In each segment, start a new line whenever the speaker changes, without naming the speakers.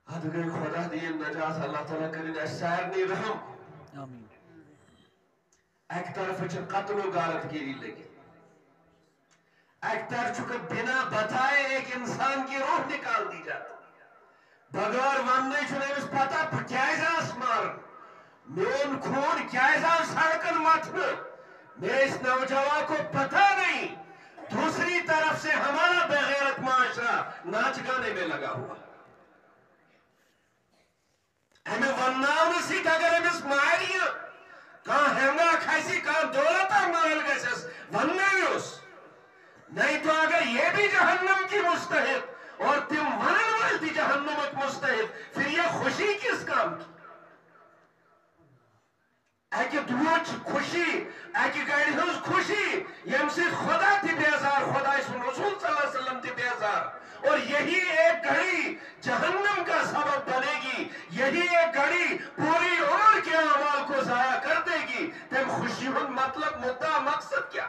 حد گئی خدا دین نجات اللہ تعالیٰ کریں سارنی رحم
آمین
ایک طرف قتل و غارت گیری لگی ایک طرف بنا بتائے ایک انسان کی روح نکال دی جاتی بغیر وننے چھنے اس پتہ کیازاس مار میون خون کیازا سڑکن متن میں اس نوجوان کو پتہ نہیں دوسری طرف سے ہمارا بغیرت معاشرہ ناچ گانے میں لگا ہوا ہمیں ونناون سیت اگر ہمیں ماری کہاں ہنگا کھائیسی کہاں دولتا مال گیسس ونناویوس نہیں تو اگر یہ بھی جہنم کی مستحق اور تم ونن والتی جہنم ایک مستحق پھر یہ خوشی کس کام کی ایک دوچ خوشی ایک گاڑی ہنس خوشی یم سے خدا تی بیزار خدا اسم رسول صلی اللہ علیہ وسلم تی بیزار اور یہی ایک گھڑی جہنم کا سبب بنے گی یہی ایک گھڑی پوری عمر کے اعمال کو ضائع کر دے گی تم خوشی ہن مطلب مدعا مقصد کیا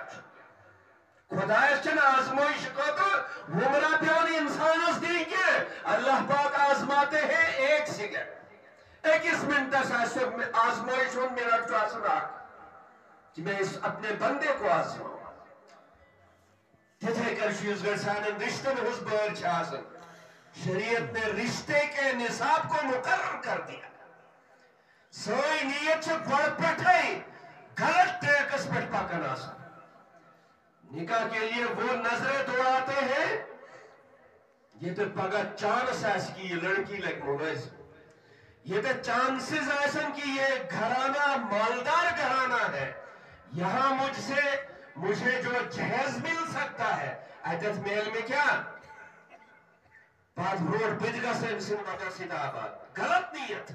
خدا اس چن آزمائش کو تو ومرا پیونی انسان اس دیں کہ اللہ پاک آزماتے ہیں ایک سیکنڈ ایک اس منٹ سے آزمائش ہوں میرا جو آسنا کہ میں اس اپنے بندے کو آزماؤں تیتھے کر شیز گرسانن رشتہ میں اس بار چھاسن شریعت نے رشتے کے نصاب کو مقرر کر دیا سوئی نیت سے بڑھ پٹھائی غلط ٹریکس پٹ پاکن آسن نکاح کے لیے وہ نظریں دوڑاتے ہیں یہ تو پگا چانس ایس کی لڑکی لگ مویز یہ تو چانسز ایسن کی یہ گھرانہ مالدار گھرانہ ہے یہاں مجھے جو جہیز مل سکتا ہے ایدت میل میں کیا بعد روڈ بدگا سے انسان مدر سیدہ آباد غلط نیت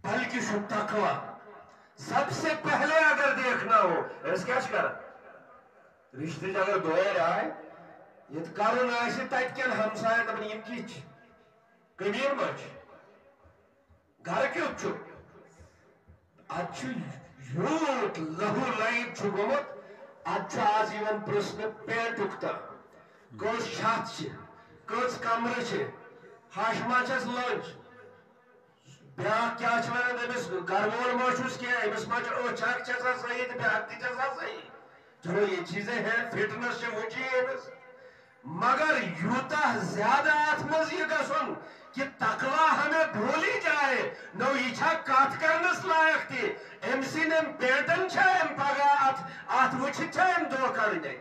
بلکہ شو تقوی سب سے پہلے اگر دیکھنا ہو اس کیا کر رشتے اگر دوئے آئے یہ کارون آئیسی تائید کیا ہمسائے تب نیم کیچ کبیر مچ گھر کیوں چھو اچھو یوت لہو لائن چھو گمت اچھو آز ایون پرسن پینٹ اکتا گوز شات چھے گوز کمر چھے ہاشما چھس لنچ بیاک کیا چھوانا دمیس گھرمول موشوس کیا ہے امس مچ او چاک چھسا صحیح تو بیاک تی چھسا صحیح چلو یہ چیزیں ہیں فٹنس سے مجھے ہے بس مگر یوتا زیادہ آتمز یہ کا سن کہ تقوی ہمیں بھولی جائے نو ایچھا کات کرنس لائق تھی امسی نے بیٹن چھائم پگا آت وچھ چھائم دو کڑ نہیں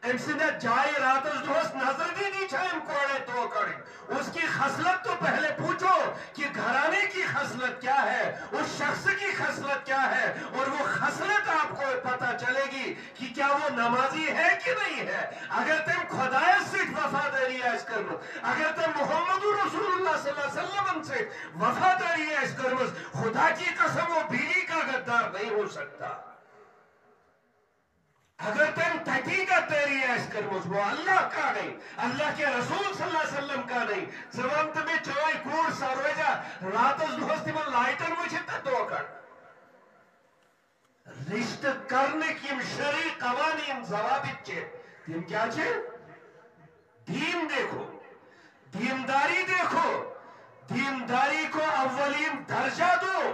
امسی نے جائے راتس دوست نظر دی نہیں چھائم کوڑے دو کڑی اس کی خصلت تو پہلے پوچھو کہ گھرانے کی خصلت کیا ہے اس شخص کی خصلت کیا ہے اور وہ خصلت آپ کو پتا چلے گی کہ کیا وہ نمازی ہے کہ نہیں ہے اگر تم خدای سے وفاداری ہے اس کرمز اگر تم محمد رسول اللہ صلی اللہ علیہ وسلم سے وفاداری ہے اس کرمز خدا کی قسم و بیوی کا غدار نہیں ہو سکتا اگر تم تحقیقت تیری ہے اس کرمز وہ اللہ کا نہیں اللہ کے رسول صلی اللہ علیہ وسلم کا نہیں زمان تمہیں چوئی کور ساروے جا راتس دوستی من لائٹن وہ چھتا دو کر رشتہ کرنے کی شرعی قوانین ضوابط چھے تم کیا چھے دین دیکھو دینداری دیکھو دینداری کو اولین درجہ دو